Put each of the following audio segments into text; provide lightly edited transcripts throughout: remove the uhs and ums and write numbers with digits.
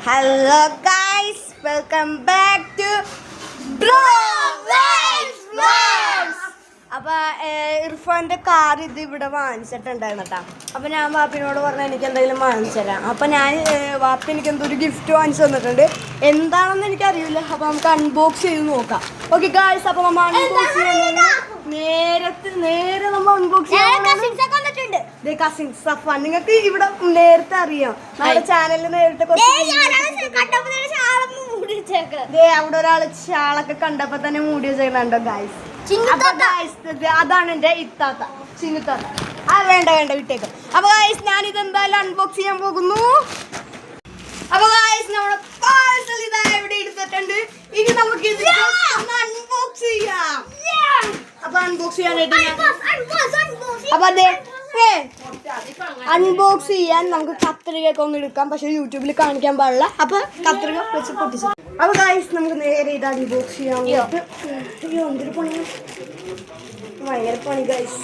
Hello guys, welcome back to Vlogs. അപ്പോൾ ഇർഫാൻ്റെ car ഇത് ഇവിടെ വാങ്ങിച്ചിട്ടുണ്ടായിരുന്നു കേട്ടോ. അപ്പോൾ ഞാൻ വാപ്പിനോട് പറഞ്ഞാൽ എനിക്ക് എന്തെങ്കിലും വാങ്ങിച്ചു തരാം. അപ്പോൾ ഞാൻ വാപ്പി എനിക്ക് എന്തൊരു ഗിഫ്റ്റ് വാങ്ങിച്ചു തന്നിട്ടുണ്ട്. എന്താണെന്ന് എനിക്കറിയില്ല. അപ്പോൾ നമുക്ക് അൺബോക്സ് ചെയ്ത് നോക്കാം. ഓക്കെ ഗായ്സ്, അപ്പോൾ നമ്മൾ അൺബോക്സ് നേരെ നമ്മൾ അൺബോക്സ് ചെയ്യാൻ കസിൻസ് സഫാൻ. നിങ്ങൾക്ക് ഇവിടെ നേരത്തെ അറിയാം, നമ്മുടെ ചാനലിൽ നേരത്തെ അവിടെ ഒരാൾ ഷാളൊക്കെ കണ്ടപ്പോ തന്നെ മൂടി വെച്ചിട്ടുണ്ടോ ഗായ്സ്. അതാണ് എന്റെ ഇത്താത്ത ചിന്നുത്താത്ത. വേണ്ട വിട്ടേക്കും. അപ്പൊ ഗായ്സ് ഞാൻ ഇതെന്തായാലും അൺബോക്സ് ചെയ്യാൻ പോകുന്നു. അപ്പൊ ഗായ്സ് നമ്മുടെ പാഴ്സൽ ഇതാ ഇവിടെ എടുത്തിട്ടുണ്ട്. ഇനി നമുക്ക് ഇത് അൺബോക്സ് ചെയ്യാം. അപ്പൊ അൺബോക്സ് ചെയ്യാനായിട്ട് അപ്പൊ അതെ അൺബോക്സ് ചെയ്യാൻ നമുക്ക് കത്രികയൊക്കെ ഒന്ന് എടുക്കാം. പക്ഷെ യൂട്യൂബിൽ കാണിക്കാൻ പാടില്ല. അപ്പൊ കത്രിക വെച്ച് പൊട്ടിച്ചു. അപ്പൊ ഗായ്സ് നമുക്ക് നേരെ ഇത് അൺബോക്സ് ചെയ്യാൻ. എന്തൊരു പണി, ഭയങ്കര പണി ഗായ്സ്.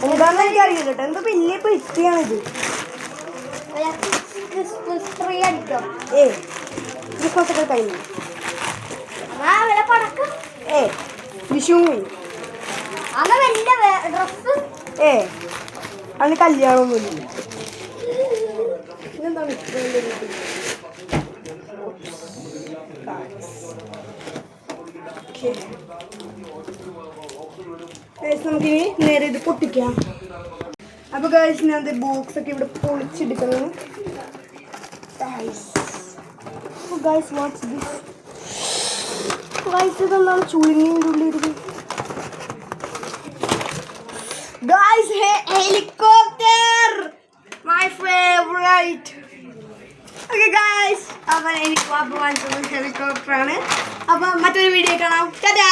എന്താന്ന് എനിക്കറിയില്ല കേട്ടോ. എന്തോ വലിയ പെറ്റിയാണിത്. ക്രിസ്മസ് കഴിഞ്ഞു. വിഷു അതിന് കല്യാണമൊന്നുമില്ല. എന്താണ് നമുക്കിനി നേരെ ഇത് പൊട്ടിക്കാം. അപ്പൊ ഗൈസ് ഞാൻ ബോക്സ് ഒക്കെ ഇവിടെ പൊളിച്ചെടുക്കുന്നു. ഇതെന്താണ് ചുളുങ്ങിൻ്റെ ഉള്ളിൽ? Guys, helicopter, my favorite. Okay guys, അപ്പോൾ എനിക്ക് വാപ്പ വാങ്ങിച്ചത് ഹെലികോപ്റ്റർ ആണ്. അപ്പോൾ മറ്റൊരു വീഡിയോ കാണാം. ടാറ്റാ.